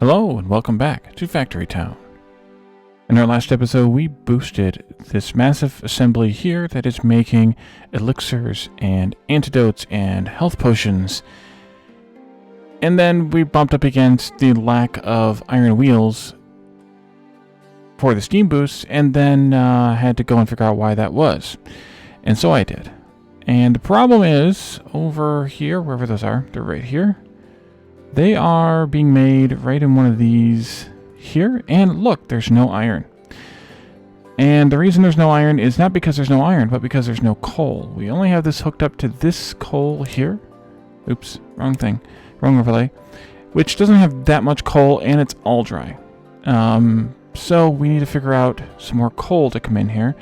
Hello and welcome back to Factory Town. In our last episode, we boosted this massive assembly here that is making elixirs and antidotes and health potions. And then we bumped up against the lack of iron wheels for the steam boosts, and then had to go and figure out why that was. And so I did. And the problem is, over here, wherever those are, they're right here. They are being made right in one of these here, and look, there's no iron. And the reason there's no iron is not because there's no iron, but because there's no coal. We only have this hooked up to this coal here. Oops, wrong thing. Wrong overlay. Which doesn't have that much coal, and it's all dry. So we need to figure out some more coal to come in here.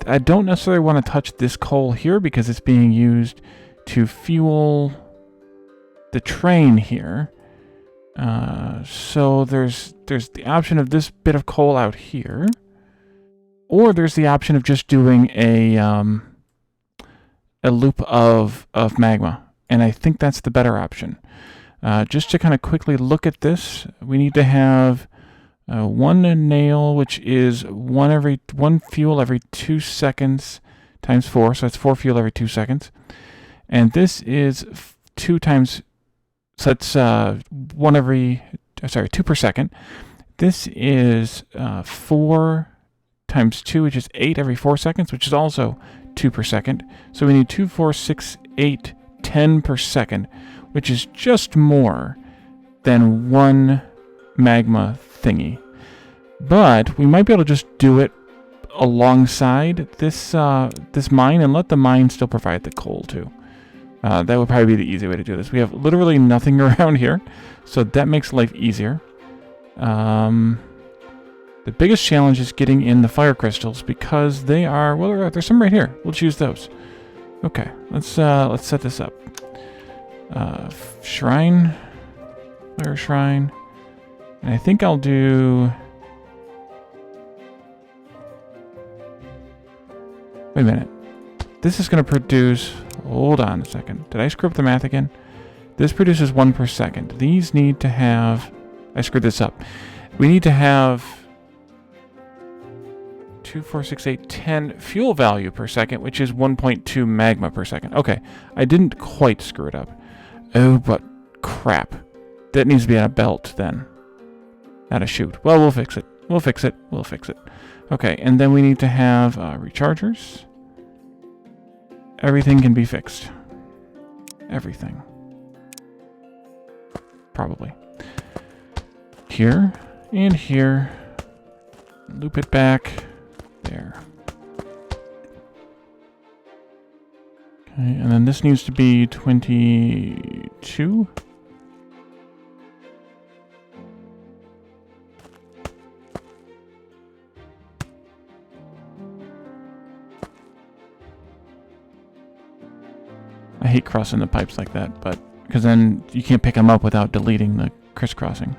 I don't necessarily want to touch this coal here because it's being used to fuel the train here. So there's the option of this bit of coal out here, or there's the option of just doing a loop of magma, and I think that's the better option. Just to kind of quickly look at this, we need to have one nail, which is one fuel every 2 seconds times 4, so that's 4 fuel every 2 seconds, and this is 2 times. So that's 2 per second. This is 4 times 2, which is 8 every 4 seconds, which is also 2 per second. So we need 2, 4, 6, 8, 10 per second, which is just more than one magma thingy. But we might be able to just do it alongside this mine and let the mine still provide the coal too. That would probably be the easy way to do this. We have literally nothing around here, so that makes life easier. The biggest challenge is getting in the fire crystals because they are, well, there's some right here. We'll choose those. Okay, let's set this up. Shrine, fire shrine, and I think I'll do. Wait a minute. This is going to produce. Hold on a second. Did I screw up the math again? This produces 1 per second. These need to have... I screwed this up. We need to have 2, 4, 6, 8, 10 fuel value per second, which is 1.2 magma per second. Okay, I didn't quite screw it up. Oh, but crap. That needs to be on a belt then. Not a chute. Well, we'll fix it. We'll fix it. We'll fix it. Okay, and then we need to have rechargers. Everything can be fixed. Everything. Probably. Here and here. Loop it back. There. Okay, and then this needs to be 22. I hate crossing the pipes like that, but because then you can't pick them up without deleting the crisscrossing.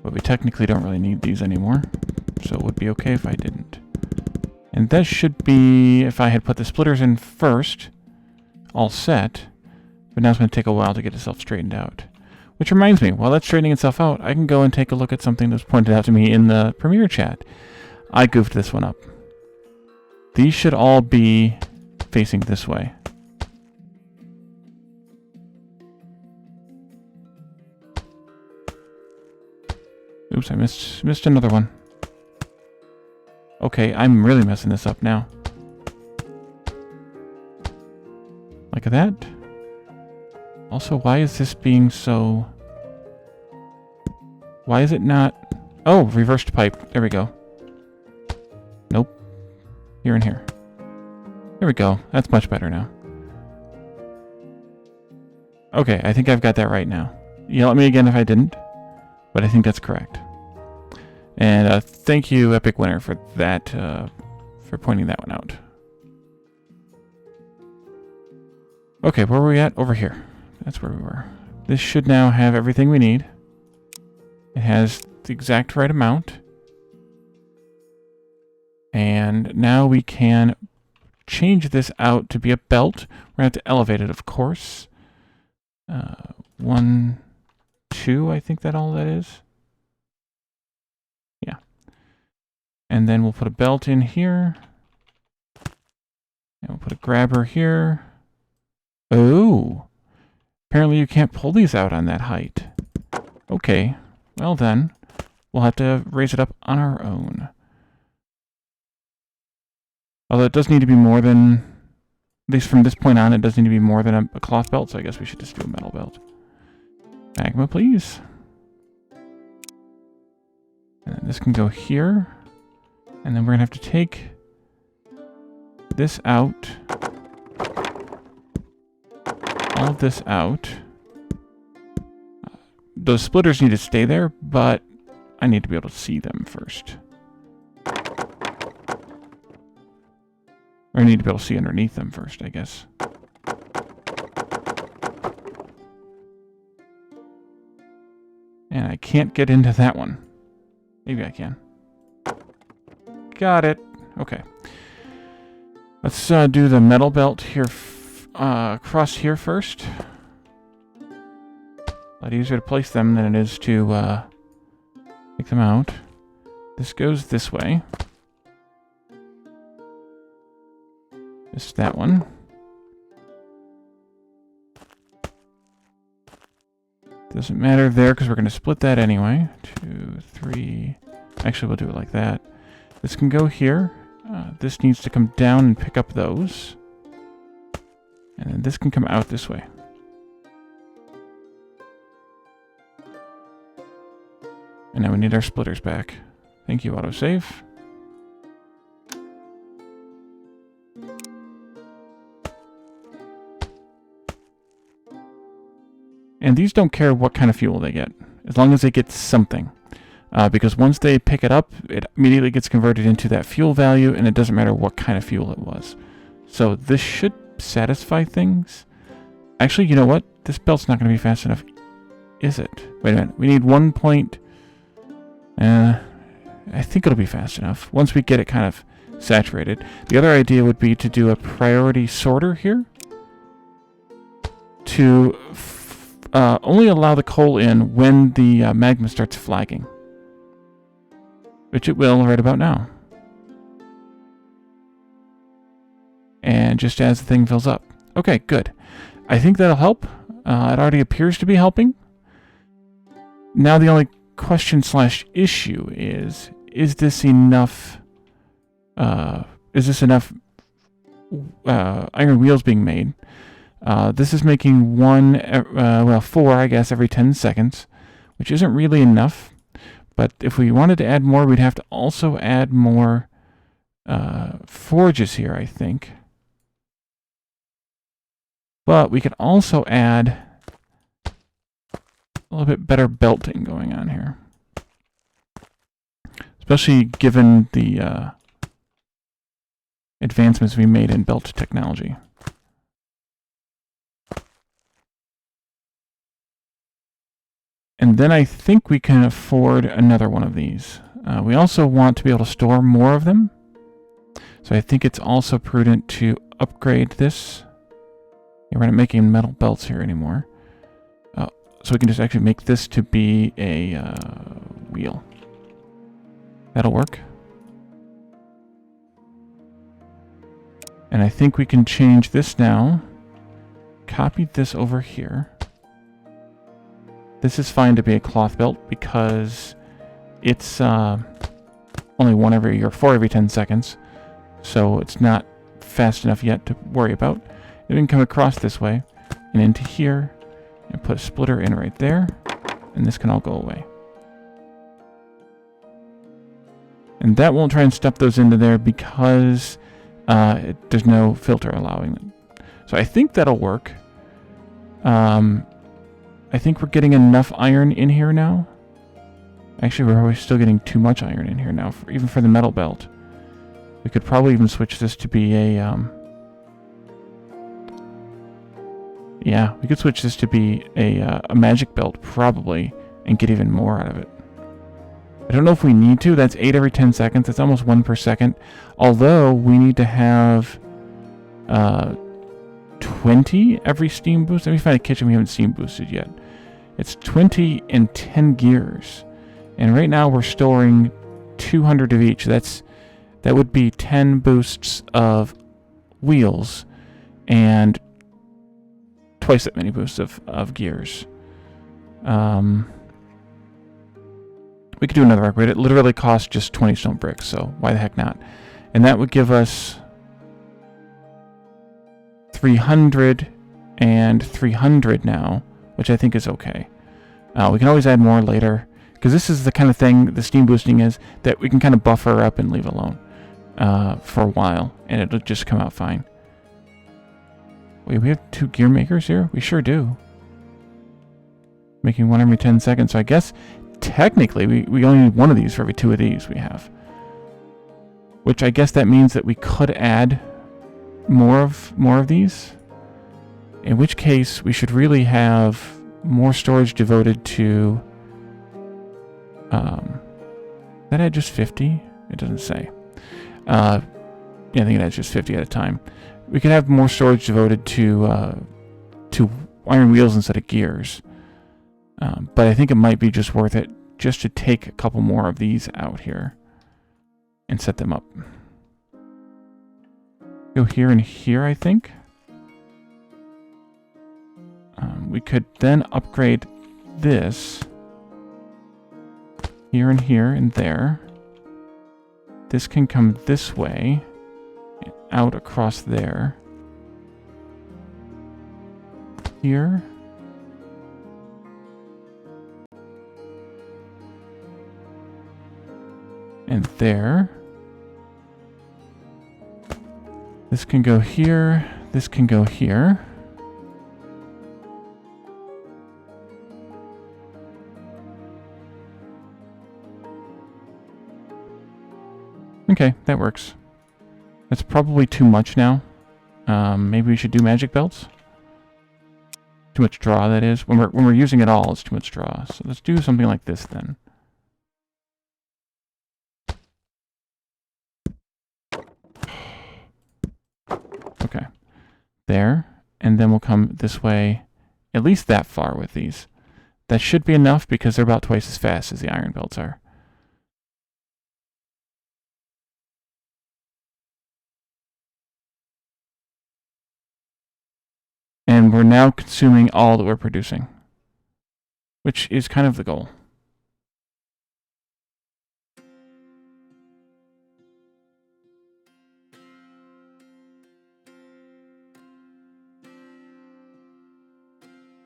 But we technically don't really need these anymore, so it would be okay if I didn't. And that should be, if I had put the splitters in first, all set, but now it's going to take a while to get itself straightened out. Which reminds me, while that's straightening itself out, I can go and take a look at something that was pointed out to me in the Premiere chat. I goofed this one up. These should all be facing this way. Oops, I missed another one. Okay, I'm really messing this up now. Like that. Also, why is this being so... Why is it not... Oh, reversed pipe. There we go. Nope. Here and here. There we go. That's much better now. Okay, I think I've got that right now. Yell at me again if I didn't, but I think that's correct. And thank you, Epic Winner, for that, for pointing that one out. Okay, where were we at? Over here. That's where we were. This should now have everything we need. It has the exact right amount. And now we can change this out to be a belt. We're going to have to elevate it, of course. 1, 2, I think all that is. Yeah. And then we'll put a belt in here. And we'll put a grabber here. Oh! Apparently you can't pull these out on that height. Okay. Well then, we'll have to raise it up on our own. Although it does need to be more than, at least from this point on, it does need to be more than a cloth belt, so I guess we should just do a metal belt. Magma, please. And then this can go here. And then we're going to have to take this out. All of this out. Those splitters need to stay there, but I need to be able to see them first. Or I need to be able to see underneath them first, I guess. And I can't get into that one. Maybe I can. Got it. Okay. Let's do the metal belt here, across here first. A lot easier to place them than it is to take them out. This goes this way. This is that one. Doesn't matter there because we're going to split that anyway. 2, 3. Actually, we'll do it like that. This can go here. This needs to come down and pick up those. And then this can come out this way. And now we need our splitters back. Thank you, autosave. And these don't care what kind of fuel they get, as long as they get something. Because once they pick it up, it immediately gets converted into that fuel value, and it doesn't matter what kind of fuel it was. So this should satisfy things. Actually, you know what? This belt's not going to be fast enough, is it? Wait a minute. We need 1 point... I think it'll be fast enough, once we get it kind of saturated. The other idea would be to do a priority sorter here. To... only allow the coal in when the magma starts flagging. Which it will right about now. And just as the thing fills up. Okay, good. I think that'll help. It already appears to be helping. Now the only question / issue is this enough... is this enough iron wheels being made? This is making 4, I guess, every 10 seconds, which isn't really enough. But if we wanted to add more, we'd have to also add more forges here, I think. But we could also add a little bit better belting going on here. Especially given the advancements we made in belt technology. And then I think we can afford another one of these. We also want to be able to store more of them. So I think it's also prudent to upgrade this. Yeah, we're not making metal belts here anymore. So we can just actually make this to be a wheel. That'll work. And I think we can change this now. Copy this over here. This is fine to be a cloth belt because it's only 4 every 10 seconds. So it's not fast enough yet to worry about. And we can come across this way and into here and put a splitter in right there. And this can all go away. And that won't try and stuff those into there because there's no filter allowing them. So I think that'll work. I think we're getting enough iron in here now. Actually, we're always still getting too much iron in here now, even for the metal belt. We could probably even switch this to be a... yeah, we could switch this to be a magic belt, probably, and get even more out of it. I don't know if we need to. That's 8 every 10 seconds. That's almost 1 per second. Although, we need to have... 20 every steam boost. Let me find a kitchen we haven't steam boosted yet. It's 20 and 10 gears. And right now we're storing 200 of each. That would be 10 boosts of wheels and twice that many boosts of gears. We could do another upgrade. It literally costs just 20 stone bricks, so why the heck not? And that would give us 300 and 300 now, which I think is okay. We can always add more later, because this is the kind of thing the steam boosting is, that we can kind of buffer up and leave alone for a while, and it'll just come out fine. Wait, we have 2 gear makers here? We sure do. Making one every 10 seconds, so I guess technically we only need one of these for every 2 of these we have. Which I guess that means that we could add more of these. In which case we should really have more storage devoted to that had just 50? It doesn't say. Yeah, I think it has just 50 at a time. We could have more storage devoted to iron wheels instead of gears. But I think it might be just worth it just to take a couple more of these out here and set them up. Go here and here, I think. We could then upgrade this here and here and there. This can come this way, out across there. Here. And there. This can go here. This can go here. Okay, that works. That's probably too much now. Maybe we should do magic belts. Too much draw, that is. When we're using it all, it's too much draw. So let's do something like this then. Okay. There. And then we'll come this way at least that far with these. That should be enough because they're about twice as fast as the iron belts are. And we're now consuming all that we're producing, which is kind of the goal.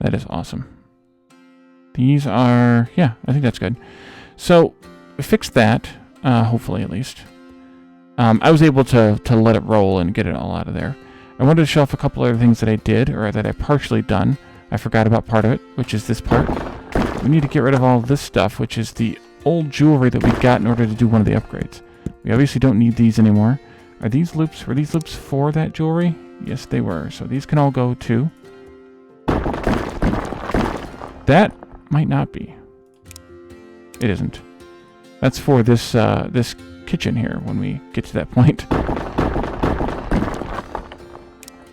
That is awesome. These are, yeah, I think that's good. So, we fixed that, hopefully at least. I was able to let it roll and get it all out of there. I wanted to show off a couple other things that I did, or that I partially done. I forgot about part of it, which is this part. We need to get rid of all this stuff, which is the old jewelry that we got in order to do one of the upgrades. We obviously don't need these anymore. Were these loops for that jewelry? Yes, they were. So these can all go too. That might not be. It isn't. That's for this this kitchen here when we get to that point.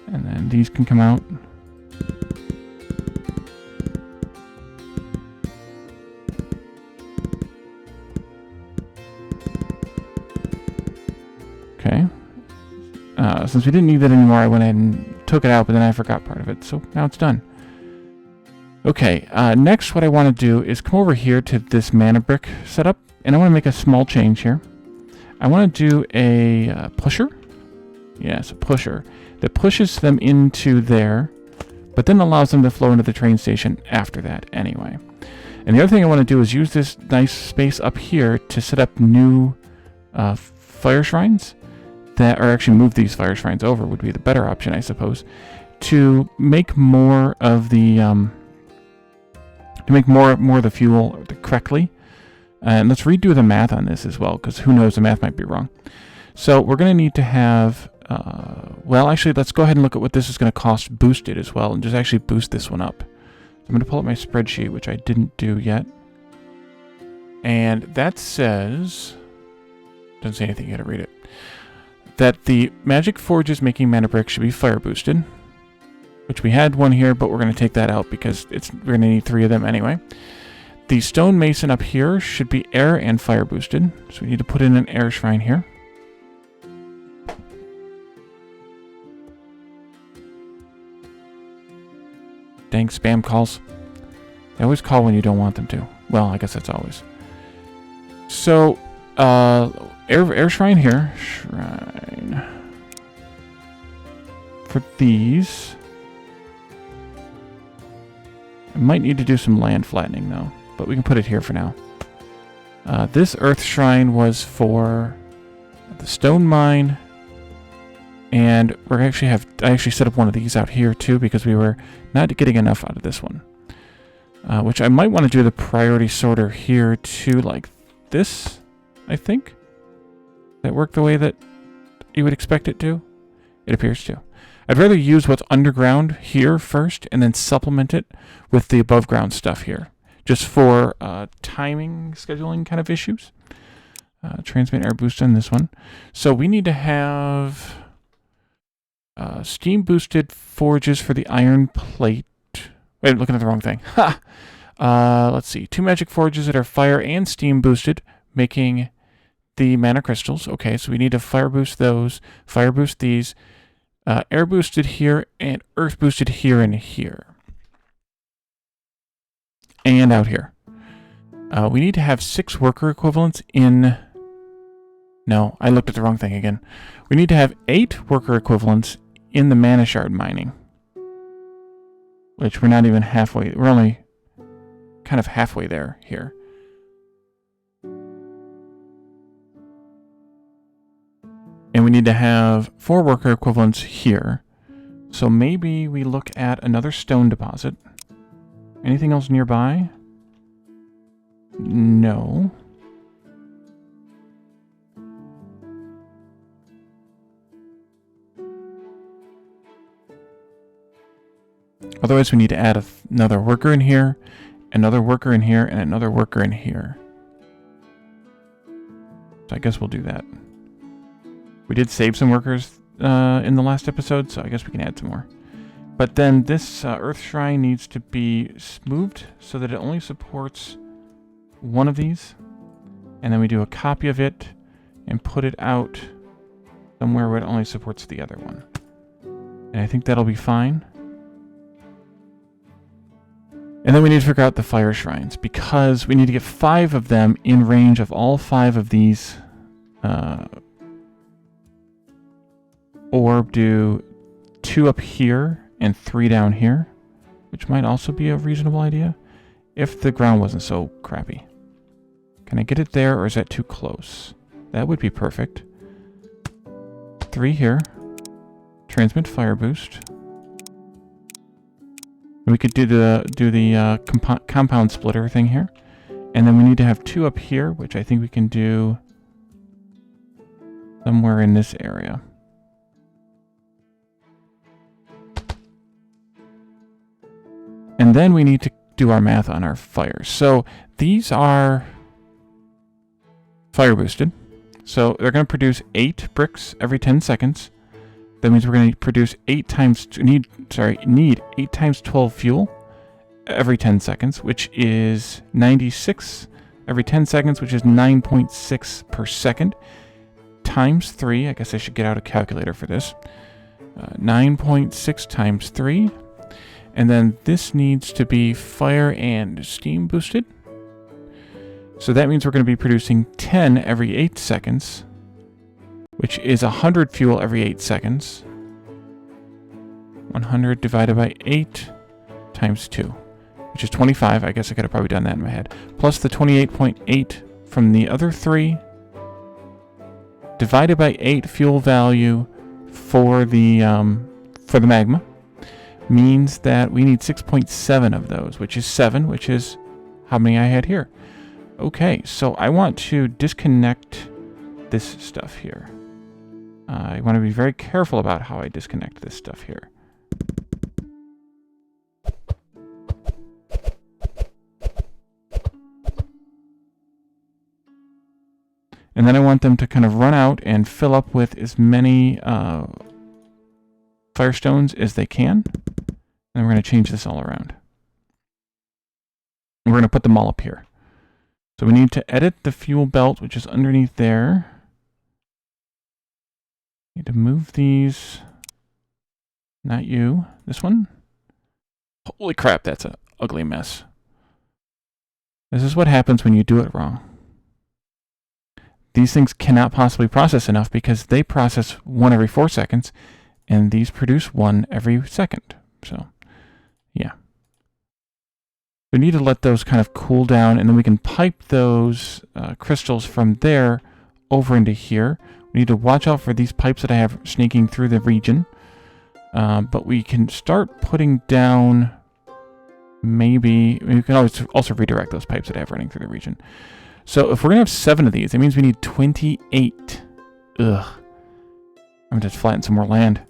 And then these can come out. Okay. Since we didn't need that anymore, I went ahead and took it out, but then I forgot part of it. So now it's done. Okay, next what I want to do is come over here to this mana brick setup, and I want to make a small change here. I want to do a pusher. Yes, a pusher that pushes them into there, but then allows them to flow into the train station after that anyway. And the other thing I want to do is use this nice space up here to set up new fire shrines that, or actually move these fire shrines over would be the better option, I suppose, to make more of the more of the fuel correctly. And let's redo the math on this as well, because who knows, the math might be wrong. So we're going to need to have, well, actually, let's go ahead and look at what this is going to cost boosted as well, and just actually boost this one up. I'm going to pull up my spreadsheet, which I didn't do yet. And that says, doesn't say anything, you got to read it, that the magic forges making mana brick should be fire boosted. which we had one here, but we're going to take that out because we're going to need 3 of them anyway. The stone mason up here should be air and fire boosted, so we need to put in an air shrine here. Dang spam calls. They always call when you don't want them to. Well, I guess that's always. So, air shrine here. Shrine. For these. I might need to do some land flattening though, but we can put it here for now. This earth shrine was for the stone mine. And I actually set up one of these out here too because we were not getting enough out of this one. Which I might want to do the priority sorter here too, like this, I think. That work the way that you would expect it to? It appears to. I'd rather use what's underground here first and then supplement it with the above ground stuff here. Just for timing, scheduling kind of issues. Transmit air boost on this one. So we need to have steam boosted forges for the iron plate. Wait, I'm looking at the wrong thing. Ha! Let's see. 2 magic forges that are fire and steam boosted, making the mana crystals. Okay, so we need to fire boost those, fire boost these, air boosted here, and earth boosted here and here. And out here. We need to have 6 worker equivalents in... No, I looked at the wrong thing again. We need to have 8 worker equivalents in the mana shard mining. Which we're not even halfway. We're only kind of halfway there here. And we need to have 4 worker equivalents here. So maybe we look at another stone deposit. Anything else nearby? No. Otherwise, we need to add another worker in here, another worker in here, and another worker in here. So I guess we'll do that. We did save some workers in the last episode, so I guess we can add some more. But then this earth shrine needs to be moved so that it only supports one of these. And then we do a copy of it and put it out somewhere where it only supports the other one. And I think that'll be fine. And then we need to figure out the fire shrines, because we need to get 5 of them in range of all 5 of these. Or do 2 up here and 3 down here, which might also be a reasonable idea, if the ground wasn't so crappy. Can I get it there, or is that too close? That would be perfect. 3 here. Transmit fire boost. We could do the compound splitter thing here. And then we need to have 2 up here, which I think we can do somewhere in this area. And then we need to do our math on our fires. So these are fire boosted. So they're going to produce 8 bricks every 10 seconds. That means we're going to produce need 8 times 12 fuel every 10 seconds, which is 96 every 10 seconds, which is 9.6 per second, times 3. I guess I should get out a calculator for this. 9.6 times 3. And then this needs to be fire and steam boosted. So that means we're going to be producing 10 every 8 seconds. Which is 100 fuel every 8 seconds. 100 divided by 8 times 2, which is 25. I guess I could have probably done that in my head. Plus the 28.8 from the other 3. Divided by 8 fuel value for the magma. Means that we need 6.7 of those, which is 7, which is how many I had here. Okay, so I want to disconnect this stuff here. I want to be very careful about how I disconnect this stuff here. And then I want them to kind of run out and fill up with as many firestones as they can. And we're going to change this all around. And we're going to put them all up here. So we need to edit the fuel belt, which is underneath there. Need to move these. Not you. This one. Holy crap, that's an ugly mess. This is what happens when you do it wrong. These things cannot possibly process enough because they process 1 every 4 seconds, and these produce 1 every second. So, yeah. We need to let those kind of cool down, and then we can pipe those crystals from there over into here. We need to watch out for these pipes that I have sneaking through the region. But we can start putting down, maybe, we can always also redirect those pipes that I have running through the region. So if we're going to have 7 of these, it means we need 28. Ugh. I'm going to just flatten some more land.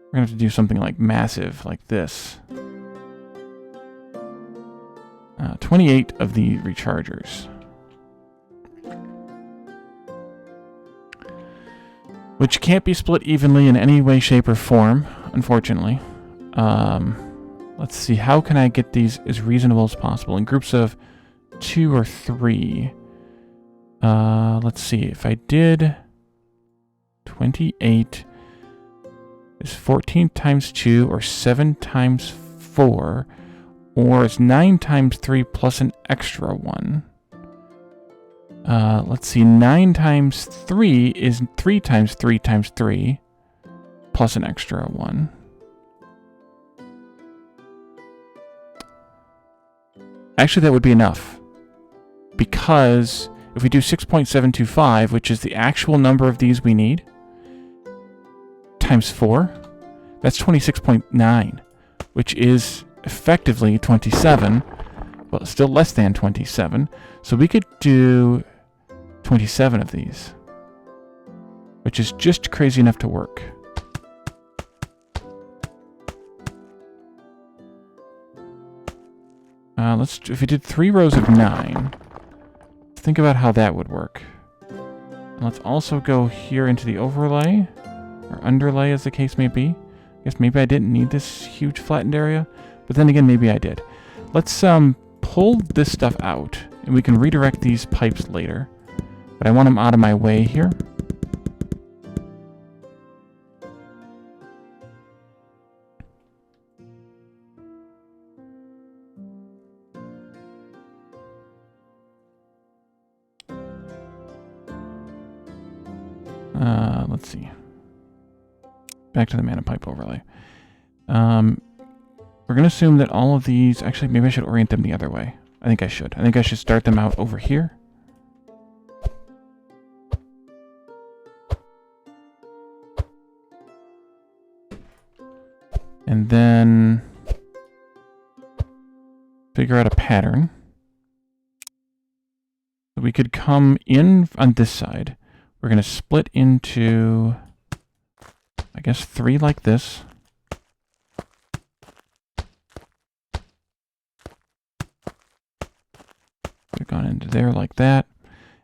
We're going to have to do something like massive, like this. 28 of the rechargers. Which can't be split evenly in any way, shape, or form, unfortunately. Let's see, how can I get these as reasonable as possible? In groups of 2 or 3. Let's see, if I did 28 is 14 times 2, or 7 times 4, or it's 9 times 3 plus an extra 1. Let's see, 9 times 3 is 3 times 3 times 3, plus an extra 1. Actually, that would be enough. Because if we do 6.725, which is the actual number of these we need, times 4, that's 26.9, which is effectively 27. Well, still less than 27. So we could do 27 of these, which is just crazy enough to work. If we did 3 rows of 9, let's think about how that would work. And let's also go here into the overlay, or underlay as the case may be. I guess maybe I didn't need this huge flattened area, but then again, maybe I did. Let's pull this stuff out, and we can redirect these pipes later. But I want them out of my way here. Let's see. Back to the mana pipe overlay. We're going to assume that all of these... Actually, maybe I should orient them the other way. I think I should. I think I should start them out over here. And then figure out a pattern. So we could come in on this side. We're going to split into, I guess, 3 like this. We've gone into there like that.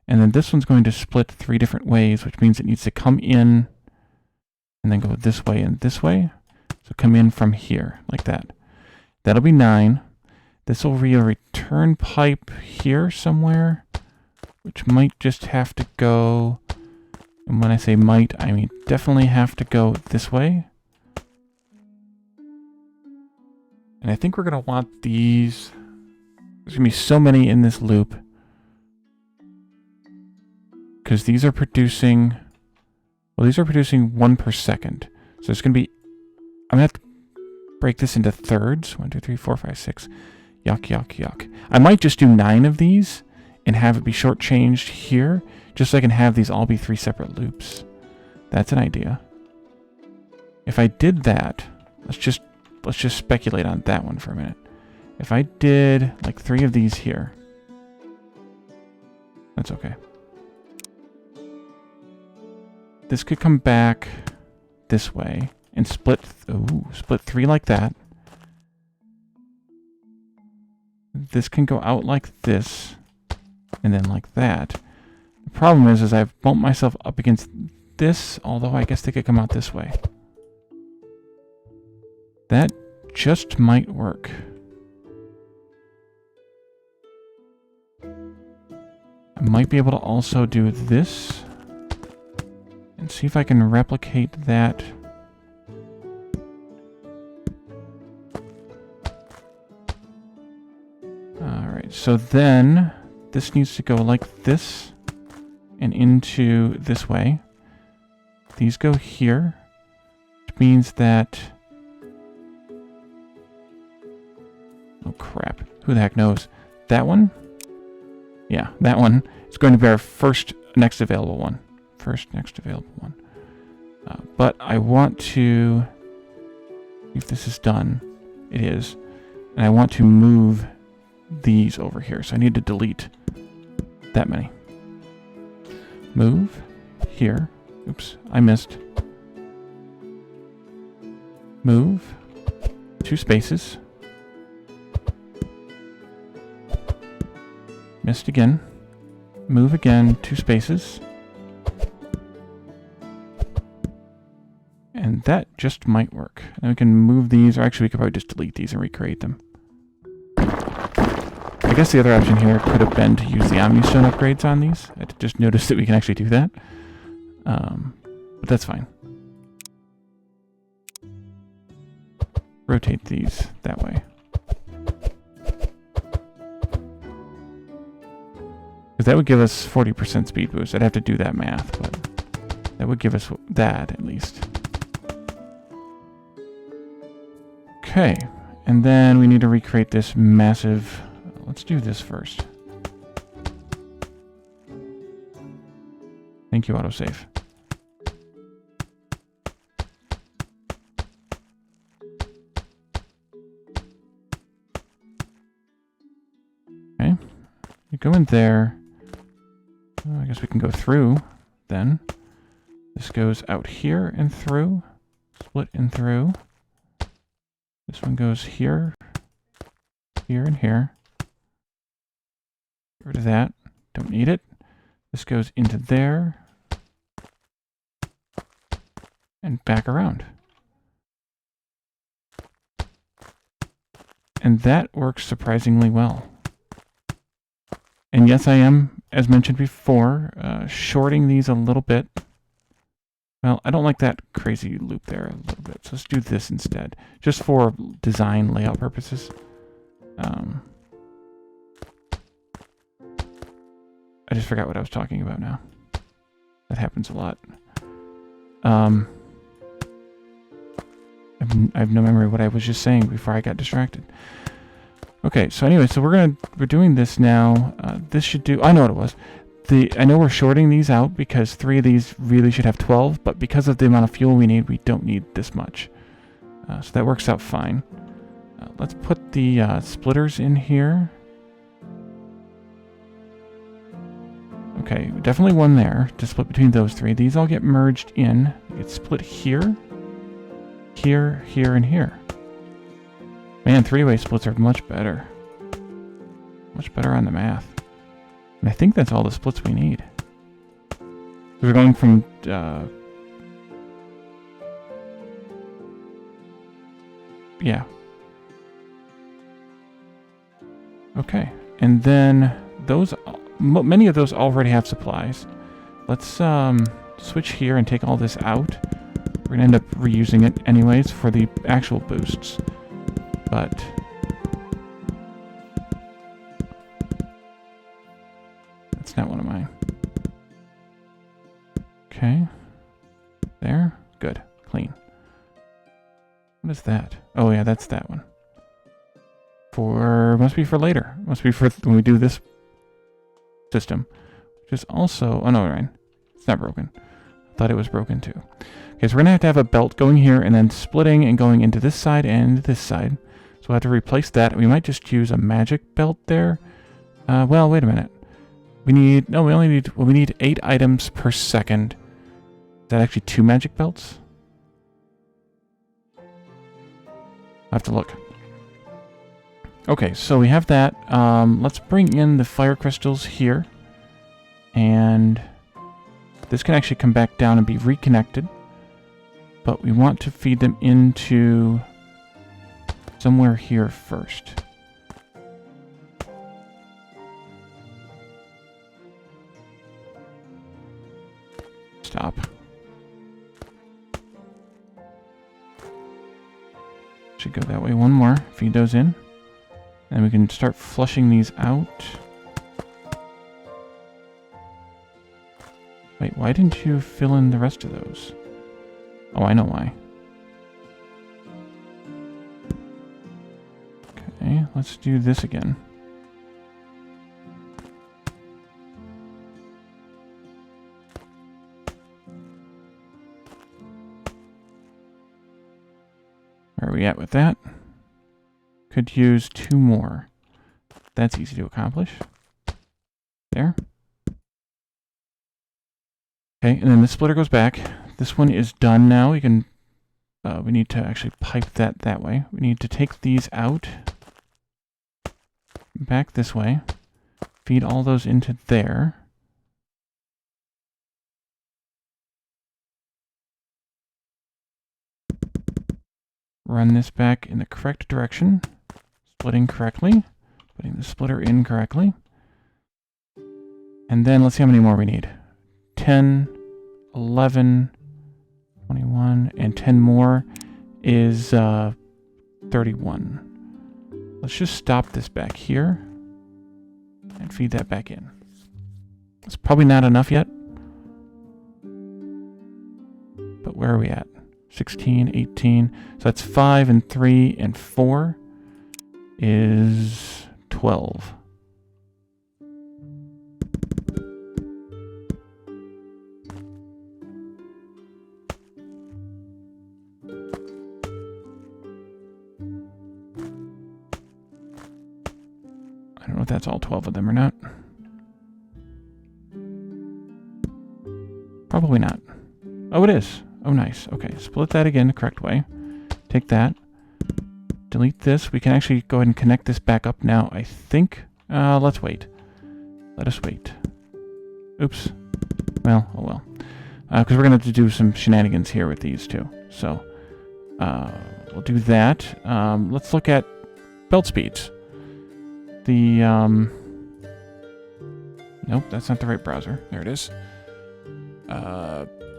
And then this one's going to split 3 different ways, which means it needs to come in and then go this way and this way. So come in from here, like that. That'll be 9. This will be a return pipe here somewhere, which might just have to go... And when I say might, I mean definitely have to go this way. And I think we're going to want these... There's going to be so many in this loop. Because these are producing... Well, these are producing 1 per second. So it's going to be... I'm going to have to break this into thirds. 1, 2, 3, 4, 5, 6. Yuck, yuck, yuck. I might just do 9 of these and have it be shortchanged here, just so I can have these all be 3 separate loops. That's an idea. If I did that, let's just speculate on that one for a minute. If I did like 3 of these here, that's okay. This could come back this way and split 3 like that. This can go out like this, and then like that. The problem is I've bumped myself up against this, although I guess they could come out this way. That just might work. I might be able to also do this and see if I can replicate that. Alright, so then this needs to go like this and into this way. These go here, which means that... Oh crap, who the heck knows? That one? Yeah, that one is going to be our first next available one. First next available one. But I want to... If this is done, it is. And I want to move these over here. So I need to delete that many. Move here. Oops, I missed. Move 2 spaces. Missed again. Move again 2 spaces. And that just might work. And we can move these, or actually we could probably just delete these and recreate them. I guess the other option here could have been to use the Omnistone upgrades on these. I just noticed that we can actually do that. But that's fine. Rotate these that way. Because that would give us 40% speed boost. I'd have to do that math, but that would give us that at least. Okay, and then we need to recreate this massive... Let's do this first. Thank you, autosave. Okay, you go in there. I guess we can go through then. This goes out here and through. Split and through. This one goes here, here, and here. Get rid of that. Don't need it. This goes into there. And back around. And that works surprisingly well. And yes, I am, as mentioned before, shorting these a little bit. Well, I don't like that crazy loop there a little bit, so let's do this instead. Just for design layout purposes. I just forgot what I was talking about now. That happens a lot. I have no memory of what I was just saying before I got distracted. Okay, so anyway, so we're doing this now. This should do... I know what it was. I know we're shorting these out because 3 of these really should have 12, but because of the amount of fuel we need, we don't need this much. So that works out fine. Let's put the splitters in here. Okay, definitely one there to split between those 3. These all get merged in. They get split here, here, here, and here. Man, 3-way splits are much better. Much better on the math. And I think that's all the splits we need. We're going from... yeah. Okay. And then those... many of those already have supplies. Let's switch here and take all this out. We're going to end up reusing it anyways for the actual boosts. But... that's not one of mine. Okay. There. Good. Clean. What is that? Oh yeah, that's that one. Must be for later. Must be for when we do this system. Which is also... oh no, Ryan. It's not broken. I thought it was broken too. Okay, so we're going to have a belt going here and then splitting and going into this side and this side. So we'll have to replace that. We might just use a magic belt there. Well, wait a minute. We need... no, we only need... well, we need 8 items per second. Is that actually 2 magic belts? I'll have to look. Okay, so we have that. Let's bring in the fire crystals here. And This can actually come back down and be reconnected. But we want to feed them into somewhere here first. Stop. Should go that way. One more. Feed those in. And we can start flushing these out. Wait, why didn't you fill in the rest of those? Oh, I know why. Okay, let's do this again. Where are we at with that? Could use 2 more. That's easy to accomplish. There. Okay, and then the splitter goes back. This one is done now. We can. We need to actually pipe that way. We need to take these out. Back this way. Feed all those into there. Run this back in the correct direction. Splitting correctly. Putting the splitter in correctly. And then let's see how many more we need. 10, 11, 21, and 10 more is 31. Let's just stop this back here and feed that back in. It's probably not enough yet. But where are we at? 16, 18. So that's 5 and 3 and 4 is 12. I don't know if that's all 12 of them or not. Probably not. Oh, it is. Oh, nice. Okay, split that again the correct way. Take that. Delete this. We can actually go ahead and connect this back up now, I think. Let's wait. Let us wait. Oops. Well, oh well. Because we're going to have to do some shenanigans here with these two. So, we'll do that. Let's look at belt speeds. The, nope, that's not the right browser. There it is.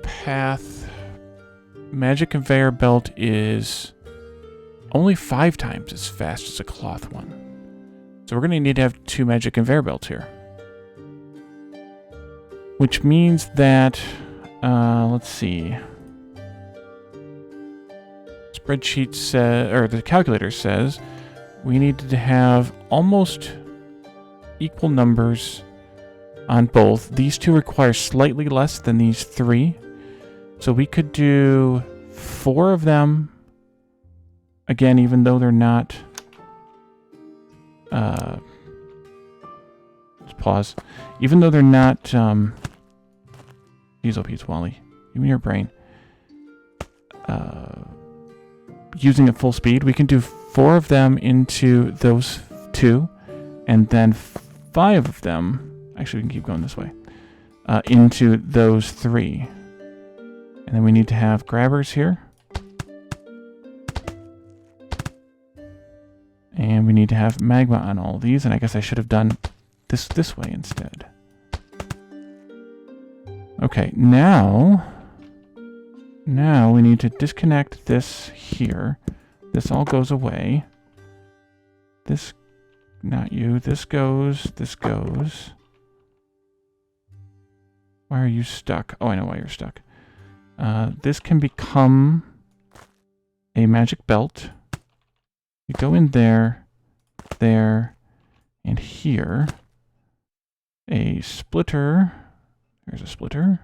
Path. Magic conveyor belt is only 5 times as fast as a cloth one. So we're going to need to have 2 magic conveyor belts here. Which means that, let's see. Spreadsheet says, or the calculator says, we need to have almost equal numbers on both. These 2 require slightly less than these 3. So we could do 4 of them. Again, even though they're not... let's pause. Even though they're not... Jeez, oh, Pete, Wally. Give me your brain. Using at full speed, we can do 4 of them into those 2. And then 5 of them... Actually, we can keep going this way. Into those 3. And then we need to have grabbers here. And we need to have magma on all these. And I guess I should have done this way instead. Okay, now we need to disconnect this here. This all goes away. This, not you. This goes. Why are you stuck? Oh, I know why you're stuck. This can become a magic belt. You go in there, and here. A splitter. There's a splitter.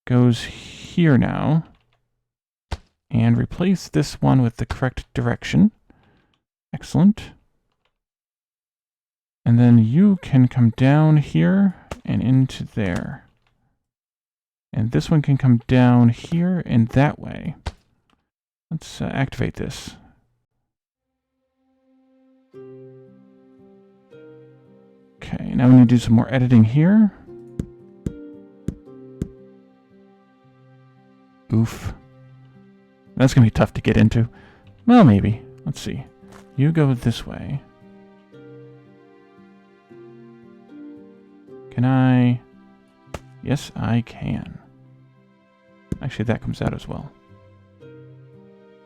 Goes here now. And replace this one with the correct direction. Excellent. And then you can come down here and into there. And this one can come down here and that way. Let's activate this. Okay, now we need to do some more editing here. roof. That's going to be tough to get into. Well, maybe. Let's see. You go this way. Can I? Yes, I can. Actually, that comes out as well.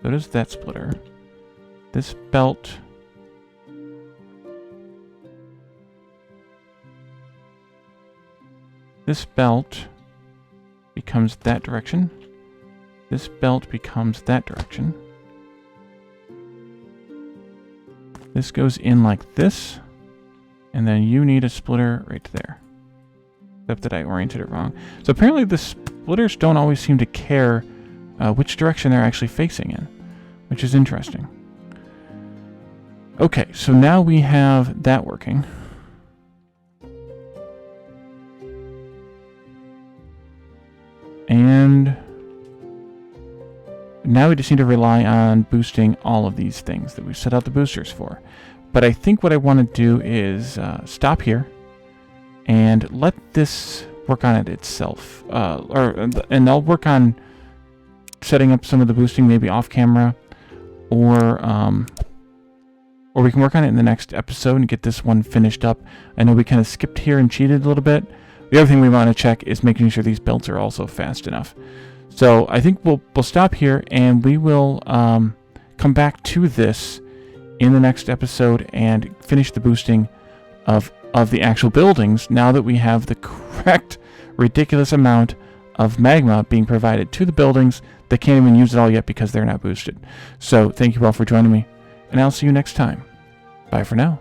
So does that splitter. This belt. This belt becomes that direction. This belt becomes that direction. This goes in like this. And then you need a splitter right there. Except that I oriented it wrong. So apparently the splitters don't always seem to care which direction they're actually facing in, which is interesting. Okay, so now we have that working. And now we just need to rely on boosting all of these things that we've set out the boosters for. But I think what I want to do is stop here and let this work on it itself. And I'll work on setting up some of the boosting maybe off camera, or we can work on it in the next episode and get this one finished up. I know we kind of skipped here and cheated a little bit. The other thing we want to check is making sure these belts are also fast enough. So I think we'll stop here, and we will come back to this in the next episode and finish the boosting of the actual buildings now that we have the correct ridiculous amount of magma being provided to the buildings that can't even use it all yet because they're not boosted. So thank you all for joining me, and I'll see you next time. Bye for now.